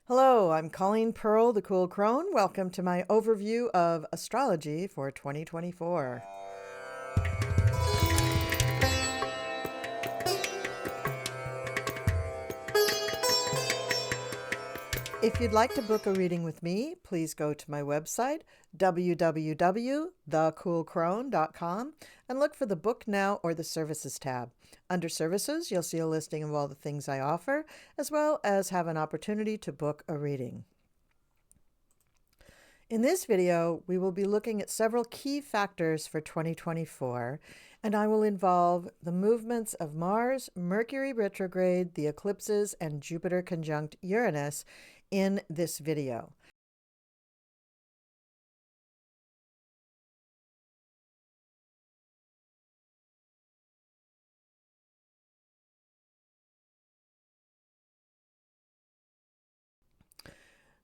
Hello, I'm Colleen Pearl, the Cool Crone. Welcome to my overview of astrology for 2024. If you'd like to book a reading with me, please go to my website, www.thecoolcrone.com, and look for the Book Now or the Services tab. Under Services, you'll see a listing of all the things I offer, as well as have an opportunity to book a reading. In this video, we will be looking at several key factors for 2024, and I will involve the movements of Mars, Mercury retrograde, the eclipses, and Jupiter conjunct Uranus in this video.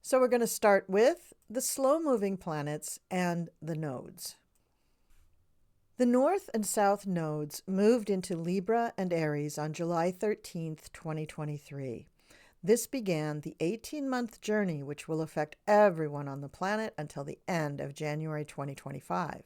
So we're going to start with the slow-moving planets and the nodes. The North and South nodes moved into Libra and Aries on July 13th, 2023. This began the 18-month journey which will affect everyone on the planet until the end of January 2025. The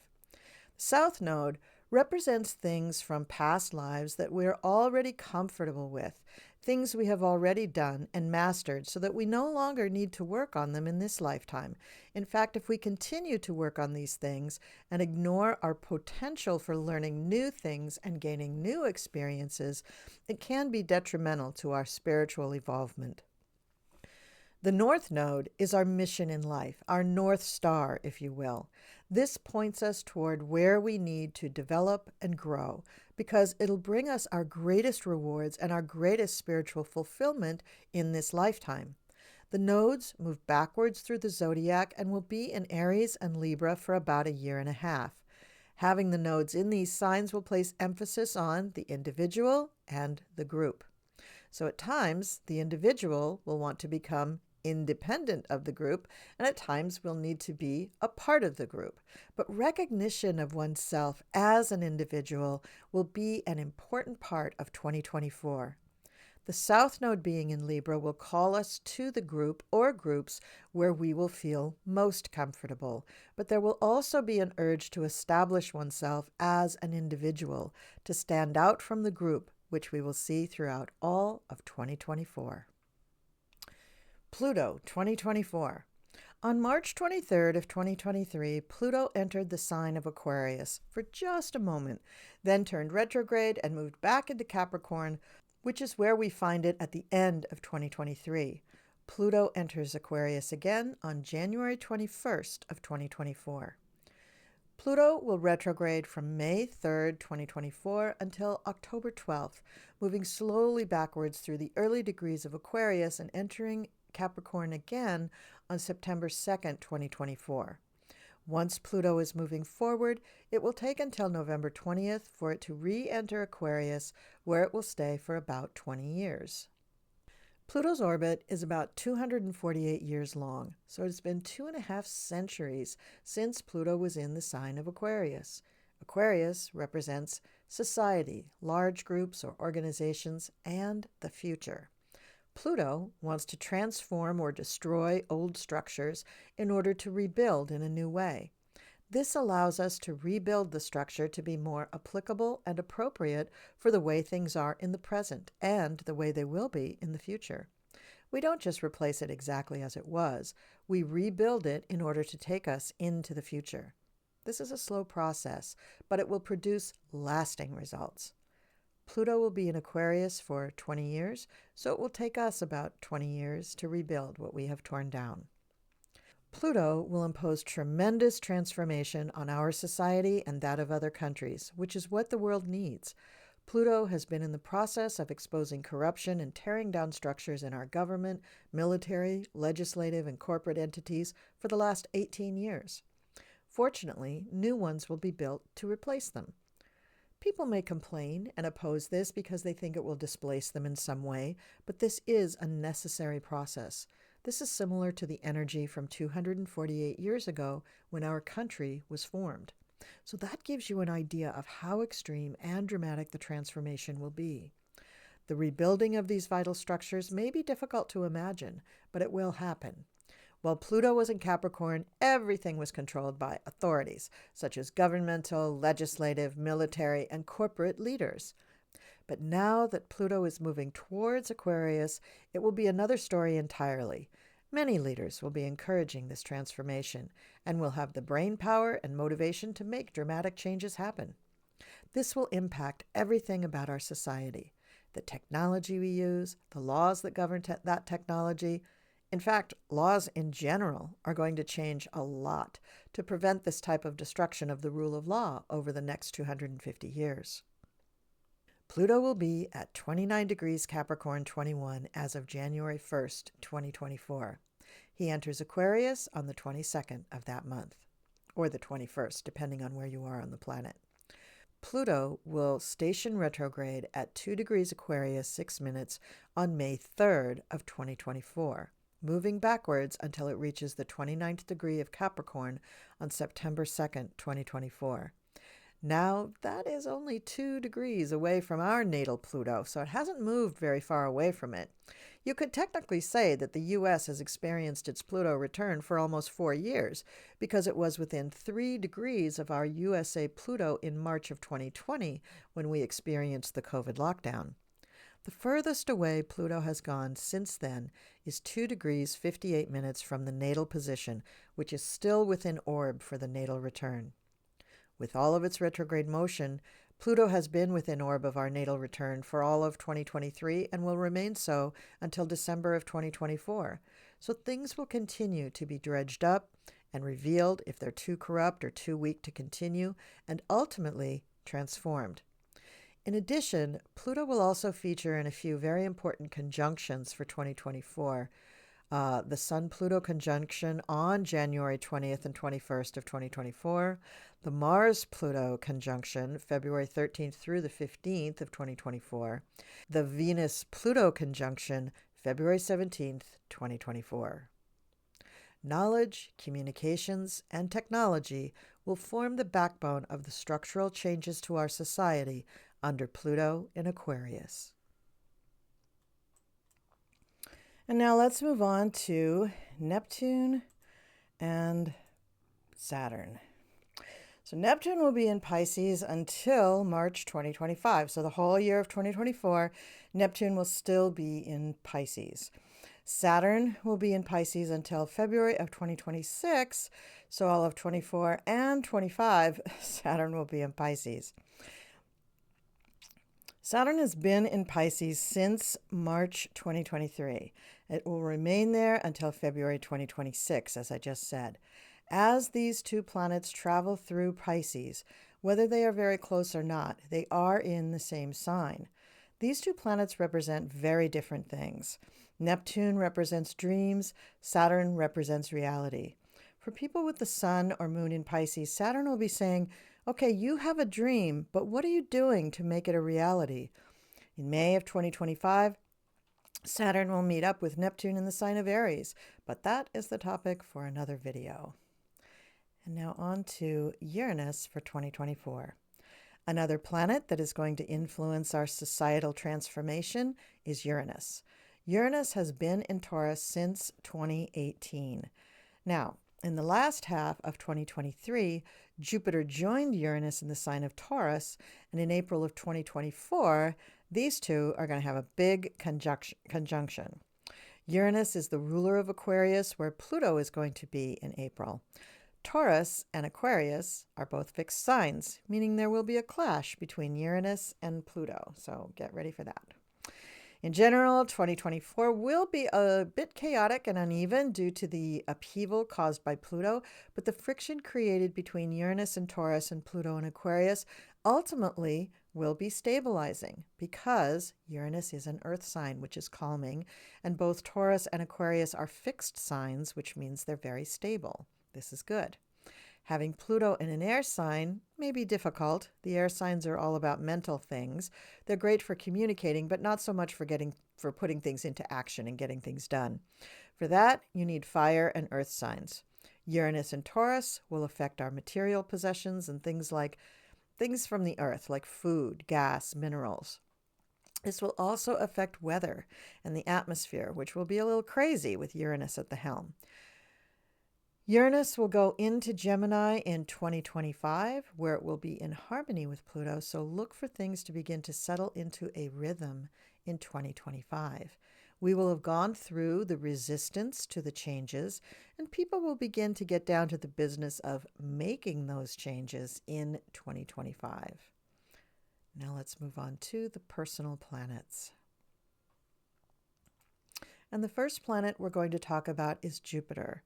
South Node represents things from past lives that we're already comfortable with, things we have already done and mastered so that we no longer need to work on them in this lifetime. In fact, if we continue to work on these things and ignore our potential for learning new things and gaining new experiences, it can be detrimental to our spiritual evolvement. The North Node is our mission in life, our North Star, if you will. This points us toward where we need to develop and grow because it'll bring us our greatest rewards and our greatest spiritual fulfillment in this lifetime. The nodes move backwards through the zodiac and will be in Aries and Libra for about a year and a half. Having the nodes in these signs will place emphasis on the individual and the group. So at times, the individual will want to become independent of the group, and at times will need to be a part of the group. But recognition of oneself as an individual will be an important part of 2024. The South Node being in Libra will call us to the group or groups where we will feel most comfortable. But there will also be an urge to establish oneself as an individual, to stand out from the group, which we will see throughout all of 2024. Pluto 2024. On March 23rd of 2023, Pluto entered the sign of Aquarius for just a moment, then turned retrograde and moved back into Capricorn, which is where we find it at the end of 2023. Pluto enters Aquarius again on January 21st of 2024. Pluto will retrograde from May 3rd, 2024 until October 12th, moving slowly backwards through the early degrees of Aquarius and entering Capricorn again on September 2nd, 2024. Once Pluto is moving forward, it will take until November 20th for it to re-enter Aquarius, where it will stay for about 20 years. Pluto's orbit is about 248 years long, so it's been 2.5 centuries since Pluto was in the sign of Aquarius. Aquarius represents society, large groups or organizations, and the future. Pluto wants to transform or destroy old structures in order to rebuild in a new way. This allows us to rebuild the structure to be more applicable and appropriate for the way things are in the present and the way they will be in the future. We don't just replace it exactly as it was, we rebuild it in order to take us into the future. This is a slow process, but it will produce lasting results. Pluto will be in Aquarius for 20 years, so it will take us about 20 years to rebuild what we have torn down. Pluto will impose tremendous transformation on our society and that of other countries, which is what the world needs. Pluto has been in the process of exposing corruption and tearing down structures in our government, military, legislative, and corporate entities for the last 18 years. Fortunately, new ones will be built to replace them. People may complain and oppose this because they think it will displace them in some way, but this is a necessary process. This is similar to the energy from 248 years ago when our country was formed. So that gives you an idea of how extreme and dramatic the transformation will be. The rebuilding of these vital structures may be difficult to imagine, but it will happen. While Pluto was in Capricorn, everything was controlled by authorities, such as governmental, legislative, military, and corporate leaders. But now that Pluto is moving towards Aquarius, it will be another story entirely. Many leaders will be encouraging this transformation and will have the brain power and motivation to make dramatic changes happen. This will impact everything about our society, the technology we use, the laws that govern that technology. In fact, laws in general are going to change a lot to prevent this type of destruction of the rule of law over the next 250 years. Pluto will be at 29 degrees Capricorn 21 as of January 1st, 2024. He enters Aquarius on the 22nd of that month, or the 21st, depending on where you are on the planet. Pluto will station retrograde at 2 degrees Aquarius 6 minutes on May 3rd of 2024, moving backwards until it reaches the 29th degree of Capricorn on September 2nd, 2024. Now, that is only 2 degrees away from our natal Pluto, so it hasn't moved very far away from it. You could technically say that the U.S. has experienced its Pluto return for almost 4 years, because it was within 3 degrees of our USA Pluto in March of 2020 when we experienced the COVID lockdown. The furthest away Pluto has gone since then is 2 degrees 58 minutes from the natal position, which is still within orb for the natal return. With all of its retrograde motion, Pluto has been within orb of our natal return for all of 2023 and will remain so until December of 2024. So things will continue to be dredged up and revealed if they're too corrupt or too weak to continue, and ultimately transformed. In addition, Pluto will also feature in a few very important conjunctions for 2024. The Sun-Pluto conjunction on January 20th and 21st of 2024, the Mars-Pluto conjunction February 13th through the 15th of 2024, the Venus-Pluto conjunction February 17th, 2024. Knowledge, communications, and technology will form the backbone of the structural changes to our society under Pluto in Aquarius. And now let's move on to Neptune and Saturn. So Neptune will be in Pisces until March 2025. So the whole year of 2024, Neptune will still be in Pisces. Saturn will be in Pisces until February of 2026. So all of 24 and 25, Saturn will be in Pisces. Saturn has been in Pisces since March 2023. It will remain there until February 2026, as I just said. As these two planets travel through Pisces, whether they are very close or not, they are in the same sign. These two planets represent very different things. Neptune represents dreams, Saturn represents reality. For people with the sun or moon in Pisces, Saturn will be saying, okay, you have a dream, but what are you doing to make it a reality? In May of 2025, Saturn will meet up with Neptune in the sign of Aries, but that is the topic for another video. And now on to Uranus for 2024. Another planet that is going to influence our societal transformation is Uranus. Uranus has been in Taurus since 2018. Now, in the last half of 2023, Jupiter joined Uranus in the sign of Taurus, and in April of 2024, these two are going to have a big conjunction. Uranus is the ruler of Aquarius, where Pluto is going to be in April. Taurus and Aquarius are both fixed signs, meaning there will be a clash between Uranus and Pluto, so get ready for that. In general, 2024 will be a bit chaotic and uneven due to the upheaval caused by Pluto, but the friction created between Uranus and Taurus and Pluto and Aquarius ultimately will be stabilizing because Uranus is an earth sign, which is calming, and both Taurus and Aquarius are fixed signs, which means they're very stable. This is good. Having Pluto in an air sign may be difficult. The air signs are all about mental things. They're great for communicating, but not so much for putting things into action and getting things done. For that, you need fire and earth signs. Uranus and Taurus will affect our material possessions and things from the earth, like food, gas, minerals. This will also affect weather and the atmosphere, which will be a little crazy with Uranus at the helm. Uranus will go into Gemini in 2025, where it will be in harmony with Pluto, so look for things to begin to settle into a rhythm in 2025. We will have gone through the resistance to the changes, and people will begin to get down to the business of making those changes in 2025. Now let's move on to the personal planets. And the first planet we're going to talk about is Jupiter.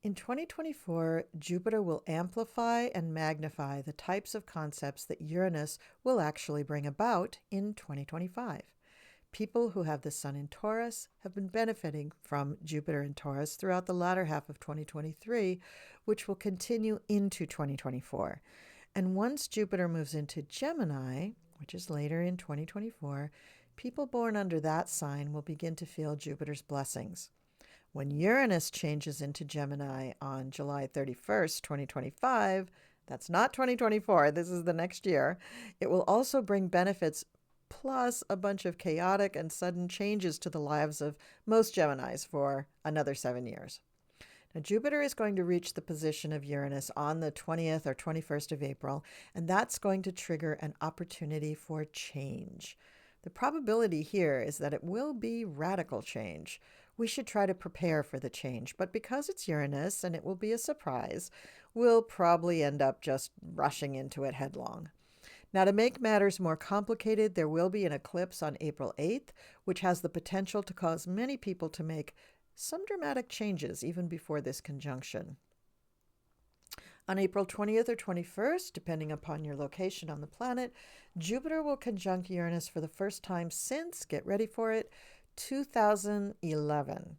In 2024, Jupiter will amplify and magnify the types of concepts that Uranus will actually bring about in 2025. People who have the Sun in Taurus have been benefiting from Jupiter in Taurus throughout the latter half of 2023, which will continue into 2024. And once Jupiter moves into Gemini, which is later in 2024, people born under that sign will begin to feel Jupiter's blessings. When Uranus changes into Gemini on July 31st, 2025, that's not 2024, this is the next year, it will also bring benefits plus a bunch of chaotic and sudden changes to the lives of most Geminis for another 7 years. Now, Jupiter is going to reach the position of Uranus on the 20th or 21st of April, and that's going to trigger an opportunity for change. The probability here is that it will be radical change. We should try to prepare for the change, but because it's Uranus and it will be a surprise, we'll probably end up just rushing into it headlong. Now, to make matters more complicated, there will be an eclipse on April 8th, which has the potential to cause many people to make some dramatic changes even before this conjunction. On April 20th or 21st, depending upon your location on the planet, Jupiter will conjunct Uranus for the first time since, get ready for it, 2011.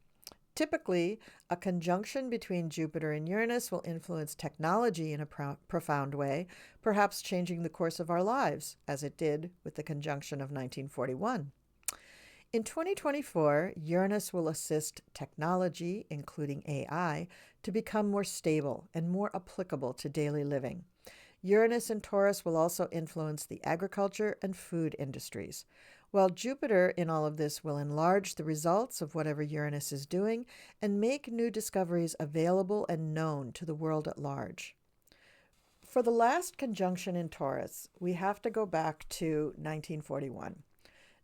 Typically, a conjunction between Jupiter and Uranus will influence technology in a profound way, perhaps changing the course of our lives, as it did with the conjunction of 1941. In 2024, Uranus will assist technology, including AI, to become more stable and more applicable to daily living. Uranus and Taurus will also influence the agriculture and food industries, while Jupiter in all of this will enlarge the results of whatever Uranus is doing and make new discoveries available and known to the world at large. For the last conjunction in Taurus, we have to go back to 1941.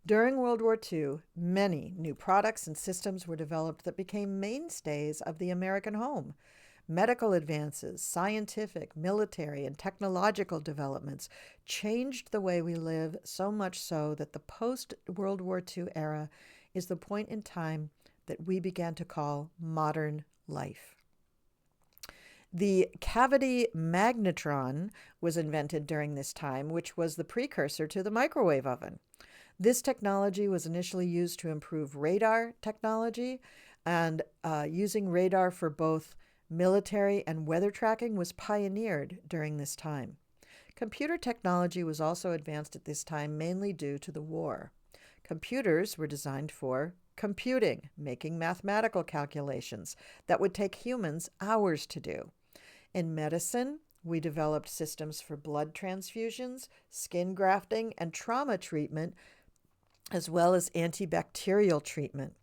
During World War II, many new products and systems were developed that became mainstays of the American home. Medical advances, scientific, military, and technological developments changed the way we live, so much so that the post-World War II era is the point in time that we began to call modern life. The cavity magnetron was invented during this time, which was the precursor to the microwave oven. This technology was initially used to improve radar technology, and using radar for both military and weather tracking was pioneered during this time. Computer technology was also advanced at this time mainly due to the war. Computers were designed for computing, making mathematical calculations that would take humans hours to do. In medicine, we developed systems for blood transfusions, skin grafting, and trauma treatment, as well as antibacterial treatment.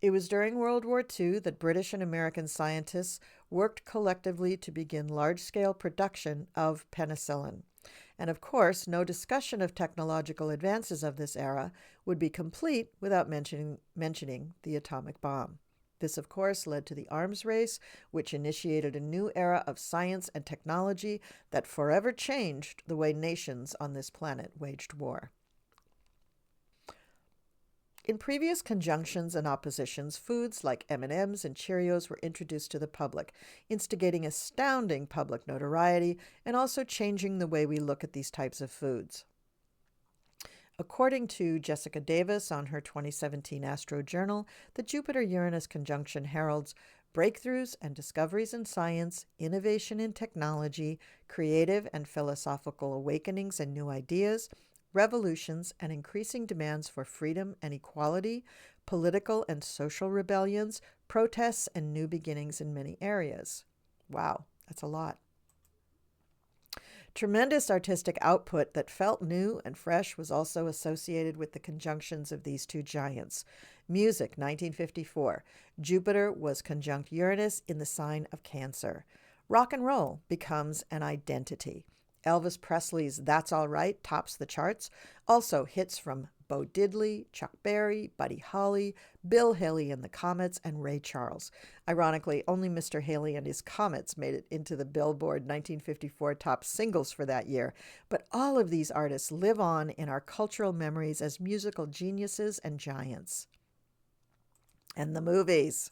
It was during World War II that British and American scientists worked collectively to begin large-scale production of penicillin. And of course, no discussion of technological advances of this era would be complete without mentioning the atomic bomb. This, of course, led to the arms race, which initiated a new era of science and technology that forever changed the way nations on this planet waged war. In previous conjunctions and oppositions, foods like M&Ms and Cheerios were introduced to the public, instigating astounding public notoriety and also changing the way we look at these types of foods. According to Jessica Davis on her 2017 Astro Journal, the Jupiter-Uranus conjunction heralds breakthroughs and discoveries in science, innovation in technology, creative and philosophical awakenings and new ideas, revolutions and increasing demands for freedom and equality, political and social rebellions, protests, and new beginnings in many areas. Wow, that's a lot. Tremendous artistic output that felt new and fresh was also associated with the conjunctions of these two giants. Music, 1954. Jupiter was conjunct Uranus in the sign of Cancer. Rock and roll becomes an identity. Elvis Presley's That's All Right tops the charts. Also hits from Bo Diddley, Chuck Berry, Buddy Holly, Bill Haley and the Comets, and Ray Charles. Ironically, only Mr. Haley and his Comets made it into the Billboard 1954 top singles for that year. But all of these artists live on in our cultural memories as musical geniuses and giants. And the movies.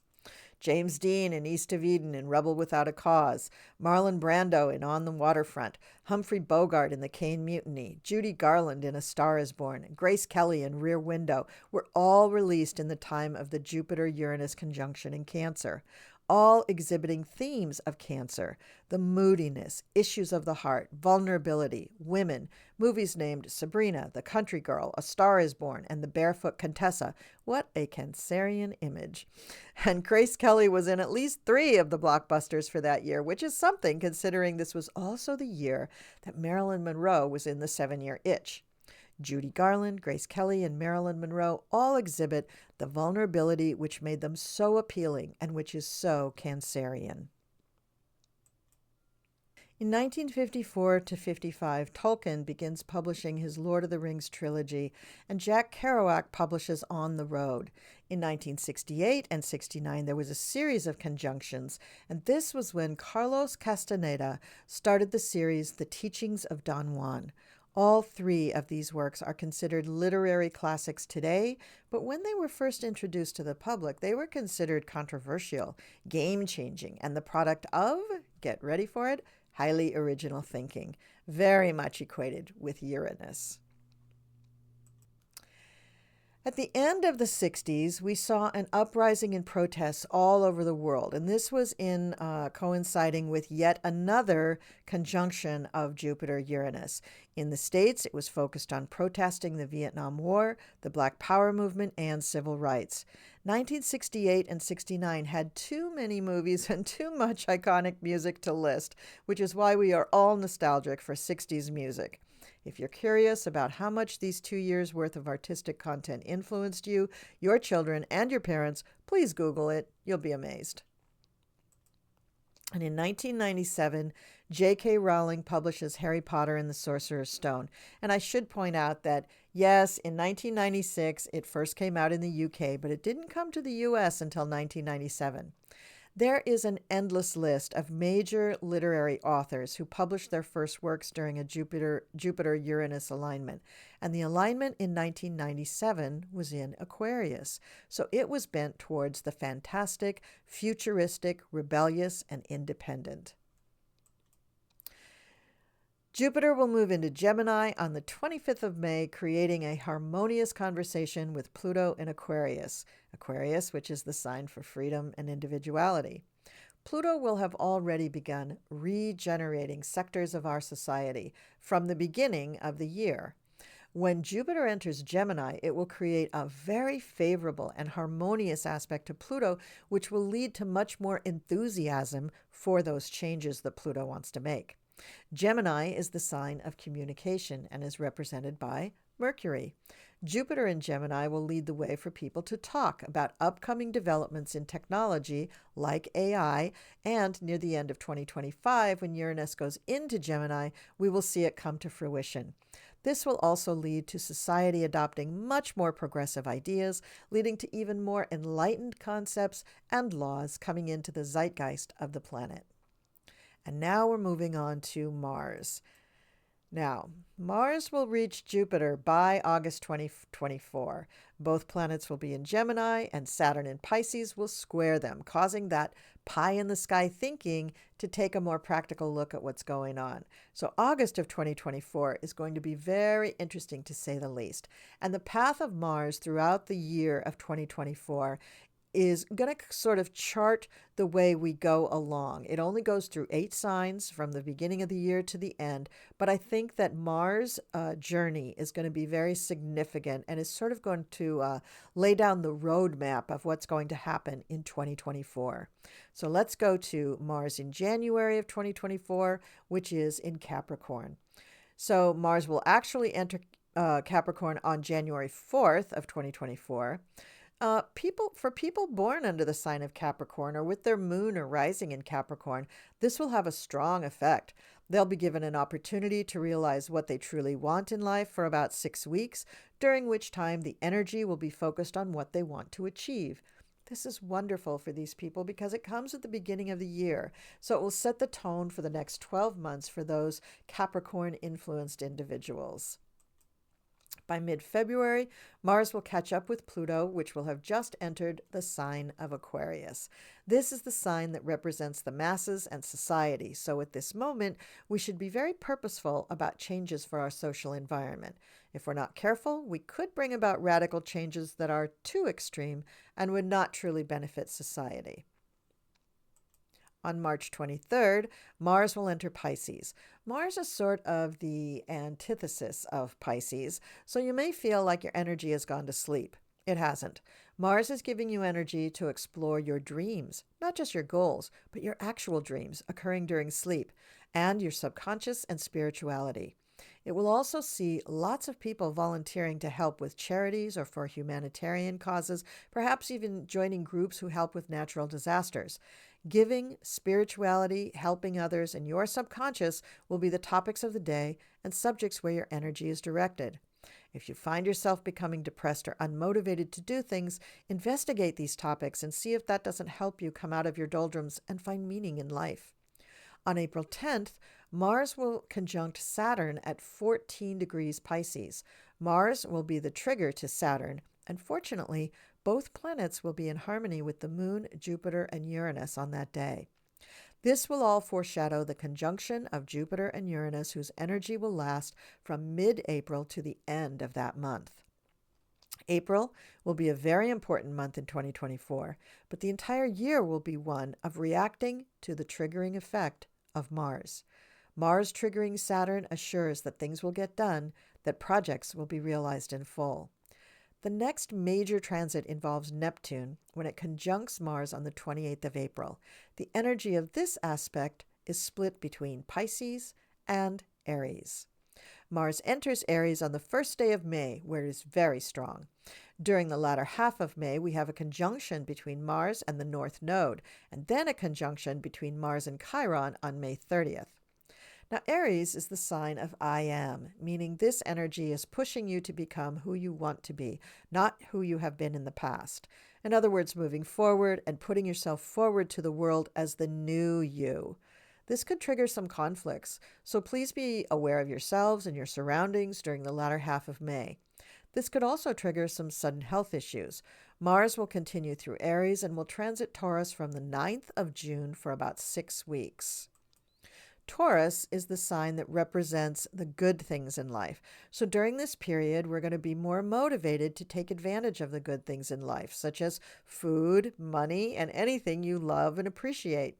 James Dean in East of Eden and Rebel Without a Cause, Marlon Brando in On the Waterfront, Humphrey Bogart in The Caine Mutiny, Judy Garland in A Star is Born, Grace Kelly in Rear Window were all released in the time of the Jupiter-Uranus conjunction in Cancer, all exhibiting themes of Cancer, the moodiness, issues of the heart, vulnerability, women, movies named Sabrina, The Country Girl, A Star is Born, and The Barefoot Contessa. What a Cancerian image. And Grace Kelly was in at least 3 of the blockbusters for that year, which is something considering this was also the year that Marilyn Monroe was in The 7-Year Itch. Judy Garland, Grace Kelly, and Marilyn Monroe all exhibit the vulnerability which made them so appealing and which is so Cancerian. In 1954 to 55, Tolkien begins publishing his Lord of the Rings trilogy, and Jack Kerouac publishes On the Road. In 1968 and 69, there was a series of conjunctions, and this was when Carlos Castaneda started the series The Teachings of Don Juan. All 3 of these works are considered literary classics today, but when they were first introduced to the public, they were considered controversial, game-changing, and the product of, get ready for it, highly original thinking, very much equated with Uranus. At the end of the 60s, we saw an uprising in protests all over the world, and this was in coinciding with yet another conjunction of Jupiter-Uranus. In the States, it was focused on protesting the Vietnam War, the Black Power movement, and civil rights. 1968 and 69 had too many movies and too much iconic music to list, which is why we are all nostalgic for 60s music. If you're curious about how much these 2 years' worth of artistic content influenced you, your children, and your parents, please Google it. You'll be amazed. And in 1997, J.K. Rowling publishes Harry Potter and the Sorcerer's Stone. And I should point out that, yes, in 1996, it first came out in the UK, but it didn't come to the US until 1997. There is an endless list of major literary authors who published their first works during a Jupiter-Uranus alignment, and the alignment in 1997 was in Aquarius, so it was bent towards the fantastic, futuristic, rebellious, and independent. Jupiter will move into Gemini on the 25th of May, creating a harmonious conversation with Pluto in Aquarius, which is the sign for freedom and individuality. Pluto will have already begun regenerating sectors of our society from the beginning of the year. When Jupiter enters Gemini, it will create a very favorable and harmonious aspect to Pluto, which will lead to much more enthusiasm for those changes that Pluto wants to make. Gemini is the sign of communication and is represented by Mercury. Jupiter in Gemini will lead the way for people to talk about upcoming developments in technology like AI, and near the end of 2025, when Uranus goes into Gemini, we will see it come to fruition. This will also lead to society adopting much more progressive ideas, leading to even more enlightened concepts and laws coming into the zeitgeist of the planet. And now we're moving on to Mars. Now, Mars will reach Jupiter by August 2024. Both planets will be in Gemini, and Saturn in Pisces will square them, causing that pie-in-the-sky thinking to take a more practical look at what's going on. So August of 2024 is going to be very interesting, to say the least. And the path of Mars throughout the year of 2024 is going to sort of chart the way we go along. It only goes through 8 signs from the beginning of the year to the end, but I think that Mars' journey is going to be very significant and is sort of going to lay down the roadmap of what's going to happen in 2024. So let's go to Mars in January of 2024, which is in Capricorn. So Mars will actually enter Capricorn on January 4th of 2024. People born under the sign of Capricorn or with their moon or rising in Capricorn, this will have a strong effect. They'll be given an opportunity to realize what they truly want in life for about 6 weeks, during which time the energy will be focused on what they want to achieve. This is wonderful for these people because it comes at the beginning of the year, so it will set the tone for the next 12 months for those Capricorn-influenced individuals. By mid-February, Mars will catch up with Pluto, which will have just entered the sign of Aquarius. This is the sign that represents the masses and society, so at this moment, we should be very purposeful about changes for our social environment. If we're not careful, we could bring about radical changes that are too extreme and would not truly benefit society. On March 23rd, Mars will enter Pisces. Mars is sort of the antithesis of Pisces, so you may feel like your energy has gone to sleep. It hasn't. Mars is giving you energy to explore your dreams, not just your goals, but your actual dreams occurring during sleep, and your subconscious and spirituality. It will also see lots of people volunteering to help with charities or for humanitarian causes, perhaps even joining groups who help with natural disasters. Giving, spirituality, helping others, and your subconscious will be the topics of the day and subjects where your energy is directed. If you find yourself becoming depressed or unmotivated to do things, investigate these topics and see if that doesn't help you come out of your doldrums and find meaning in life. On April 10th, Mars will conjunct Saturn at 14 degrees Pisces. Mars will be the trigger to Saturn, and fortunately, both planets will be in harmony with the Moon, Jupiter, and Uranus on that day. This will all foreshadow the conjunction of Jupiter and Uranus, whose energy will last from mid-April to the end of that month. April will be a very important month in 2024, but the entire year will be one of reacting to the triggering effect of Mars. Mars triggering Saturn assures that things will get done, that projects will be realized in full. The next major transit involves Neptune when it conjuncts Mars on the 28th of April. The energy of this aspect is split between Pisces and Aries. Mars enters Aries on the first day of May, where it is very strong. During the latter half of May, we have a conjunction between Mars and the North Node, and then a conjunction between Mars and Chiron on May 30th. Now, Aries is the sign of I am, meaning this energy is pushing you to become who you want to be, not who you have been in the past. In other words, moving forward and putting yourself forward to the world as the new you. This could trigger some conflicts, so please be aware of yourselves and your surroundings during the latter half of May. This could also trigger some sudden health issues. Mars will continue through Aries and will transit Taurus from the 9th of June for about 6 weeks. Taurus is the sign that represents the good things in life. So during this period, we're going to be more motivated to take advantage of the good things in life, such as food, money, and anything you love and appreciate.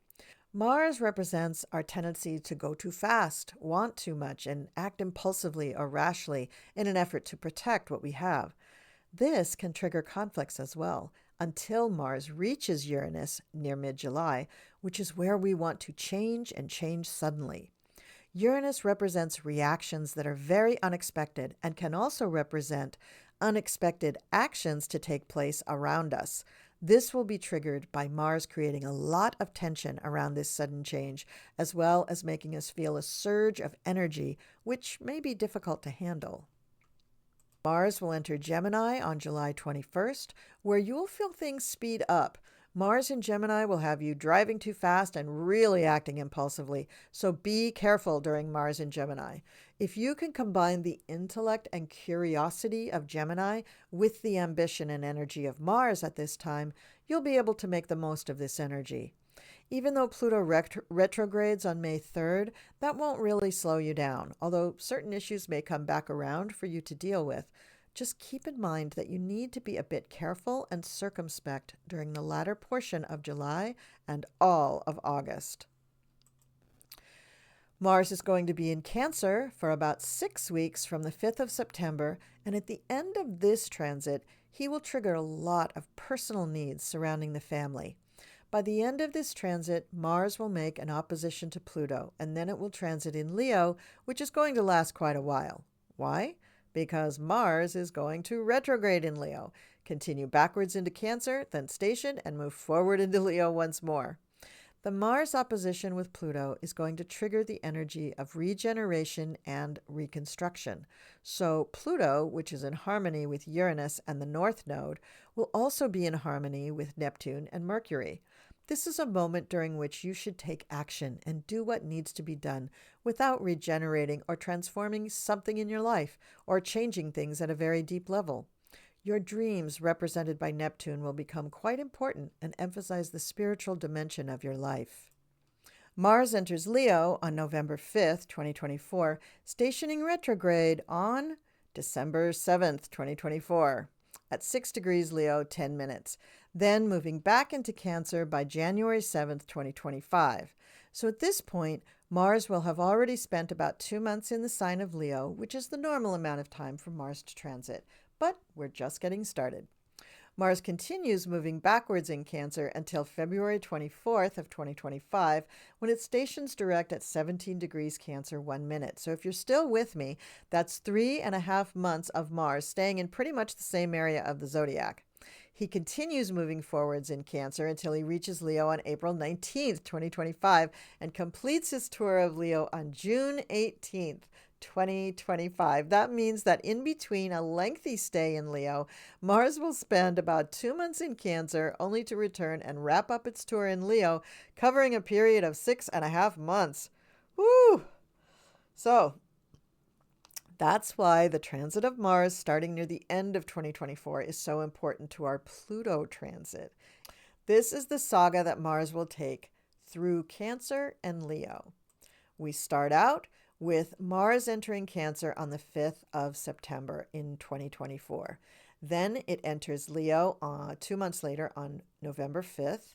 Mars represents our tendency to go too fast, want too much, and act impulsively or rashly in an effort to protect what we have. This can trigger conflicts as well, until Mars reaches Uranus near mid-July, which is where we want to change and change suddenly. Uranus represents reactions that are very unexpected and can also represent unexpected actions to take place around us. This will be triggered by Mars creating a lot of tension around this sudden change, as well as making us feel a surge of energy, which may be difficult to handle. Mars will enter Gemini on July 21st, where you'll feel things speed up. Mars in Gemini will have you driving too fast and really acting impulsively, so be careful during Mars in Gemini. If you can combine the intellect and curiosity of Gemini with the ambition and energy of Mars at this time, you'll be able to make the most of this energy. Even though Pluto retrogrades on May 3rd, that won't really slow you down, although certain issues may come back around for you to deal with. Just keep in mind that you need to be a bit careful and circumspect during the latter portion of July and all of August. Mars is going to be in Cancer for about 6 weeks from the 5th of September, and at the end of this transit, he will trigger a lot of personal needs surrounding the family. By the end of this transit, Mars will make an opposition to Pluto, and then it will transit in Leo, which is going to last quite a while. Why? Because Mars is going to retrograde in Leo, continue backwards into Cancer, then station, and move forward into Leo once more. The Mars opposition with Pluto is going to trigger the energy of regeneration and reconstruction. So Pluto, which is in harmony with Uranus and the North Node, will also be in harmony with Neptune and Mercury. This is a moment during which you should take action and do what needs to be done without regenerating or transforming something in your life or changing things at a very deep level. Your dreams, represented by Neptune, will become quite important and emphasize the spiritual dimension of your life. Mars enters Leo on November 5th, 2024, stationing retrograde on December 7th, 2024, at 6 degrees Leo, 10 minutes, then moving back into Cancer by January 7th, 2025. So at this point, Mars will have already spent about 2 months in the sign of Leo, which is the normal amount of time for Mars to transit. But we're just getting started. Mars continues moving backwards in Cancer until February 24th of 2025, when it stations direct at 17 degrees Cancer 1 minute. So if you're still with me, that's 3.5 months of Mars staying in pretty much the same area of the zodiac. He continues moving forwards in Cancer until he reaches Leo on April 19th, 2025, and completes his tour of Leo on June 18th, 2025. That means that in between a lengthy stay in Leo, Mars will spend about 2 months in Cancer, only to return and wrap up its tour in Leo, covering a period of 6.5 months. Woo! So that's why the transit of Mars starting near the end of 2024 is so important to our Pluto transit. This is the saga that Mars will take through Cancer and Leo. We start out with Mars entering Cancer on the 5th of September in 2024. Then it enters Leo 2 months later on November 5th.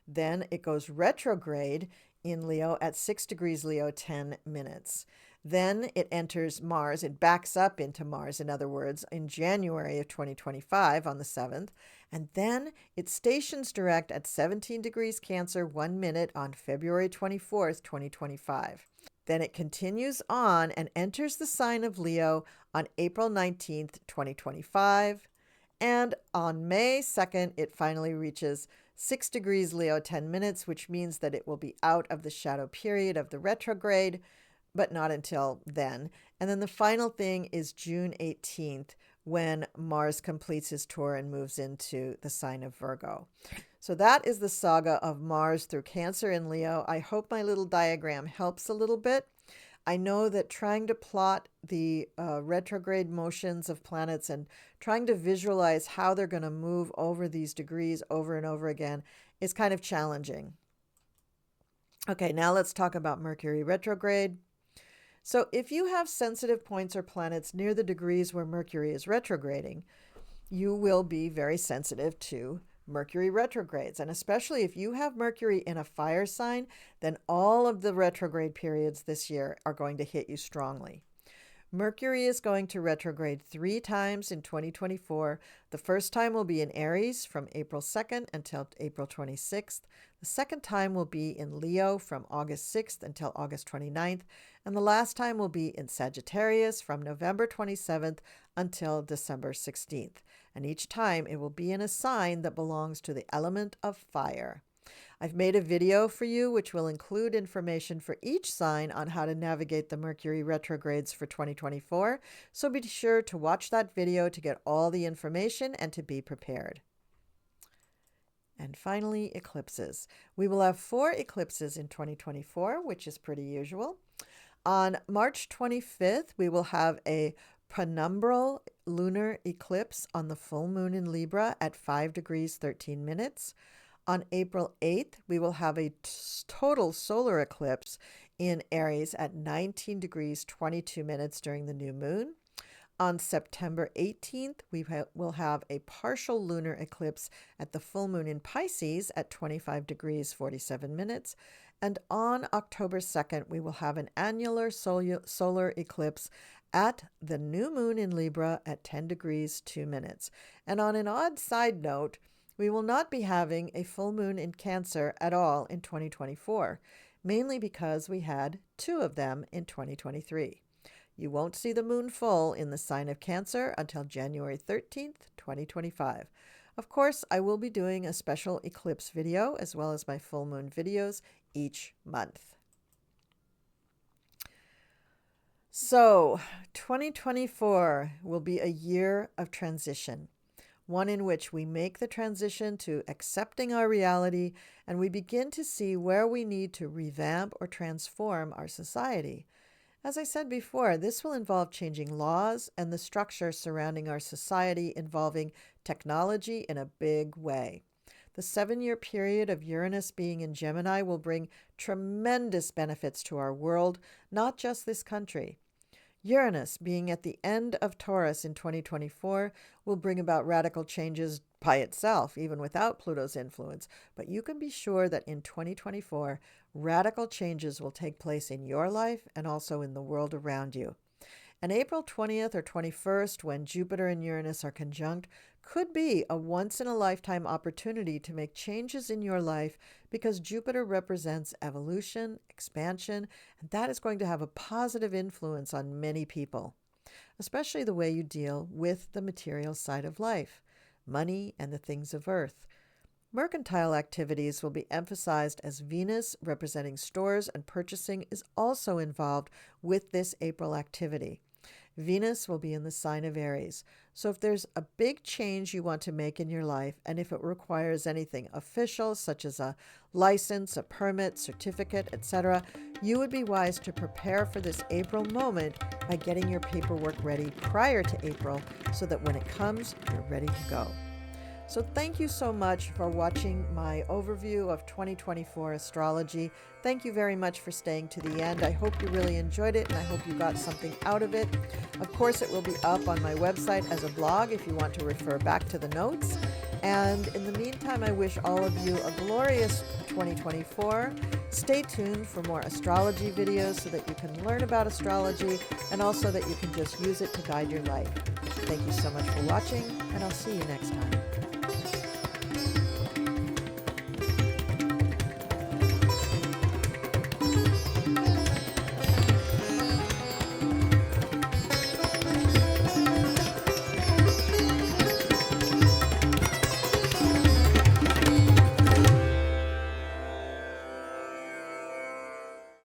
Then it goes retrograde in Leo at 6 degrees Leo, 10 minutes. Then it enters Mars, it backs up into Mars, in other words, in January of 2025 on the 7th. And then it stations direct at 17 degrees Cancer 1 minute on February 24th, 2025. Then it continues on and enters the sign of Leo on April 19th, 2025. And on May 2nd, it finally reaches 6 degrees Leo, 10 minutes, which means that it will be out of the shadow period of the retrograde, but not until then. And then the final thing is June 18th, when Mars completes his tour and moves into the sign of Virgo. So that is the saga of Mars through Cancer and Leo. I hope my little diagram helps a little bit. I know that trying to plot the retrograde motions of planets and trying to visualize how they're going to move over these degrees over and over again is kind of challenging. Okay, now let's talk about Mercury retrograde. So if you have sensitive points or planets near the degrees where Mercury is retrograding, you will be very sensitive to Mercury retrogrades. And especially if you have Mercury in a fire sign, then all of the retrograde periods this year are going to hit you strongly. Mercury is going to retrograde 3 times in 2024. The first time will be in Aries from April 2nd until April 26th. The second time will be in Leo from August 6th until August 29th. And the last time will be in Sagittarius from November 27th until December 16th. And each time it will be in a sign that belongs to the element of fire. I've made a video for you which will include information for each sign on how to navigate the Mercury retrogrades for 2024, so be sure to watch that video to get all the information and to be prepared. And finally, eclipses. We will have 4 eclipses in 2024, which is pretty usual. On March 25th, we will have a penumbral lunar eclipse on the full moon in Libra at 5 degrees 13 minutes. On April 8th, we will have a total solar eclipse in Aries at 19 degrees 22 minutes during the new moon. On September 18th, will have a partial lunar eclipse at the full moon in Pisces at 25 degrees 47 minutes. And on October 2nd, we will have an annular solar eclipse at the new moon in Libra at 10 degrees 2 minutes. And on an odd side note, we will not be having a full moon in Cancer at all in 2024, mainly because we had 2 of them in 2023. You won't see the moon full in the sign of Cancer until January 13th, 2025. Of course, I will be doing a special eclipse video as well as my full moon videos each month. So, 2024 will be a year of transition, one in which we make the transition to accepting our reality and we begin to see where we need to revamp or transform our society. As I said before, this will involve changing laws and the structure surrounding our society involving technology in a big way. The 7-year period of Uranus being in Gemini will bring tremendous benefits to our world, not just this country. Uranus being at the end of Taurus in 2024 will bring about radical changes by itself, even without Pluto's influence. But you can be sure that in 2024, radical changes will take place in your life and also in the world around you. And April 20th or 21st, when Jupiter and Uranus are conjunct, could be a once-in-a-lifetime opportunity to make changes in your life because Jupiter represents evolution, expansion, and that is going to have a positive influence on many people, especially the way you deal with the material side of life, money and the things of earth. Mercantile activities will be emphasized as Venus, representing stores and purchasing, is also involved with this April activity. Venus will be in the sign of Aries. So if there's a big change you want to make in your life, and if it requires anything official, such as a license, a permit, certificate, etc., you would be wise to prepare for this April moment by getting your paperwork ready prior to April so that when it comes, you're ready to go. So thank you so much for watching my overview of 2024 astrology. Thank you very much for staying to the end. I hope you really enjoyed it and I hope you got something out of it. Of course, it will be up on my website as a blog if you want to refer back to the notes. And in the meantime, I wish all of you a glorious 2024. Stay tuned for more astrology videos so that you can learn about astrology and also that you can just use it to guide your life. Thank you so much for watching, and I'll see you next time.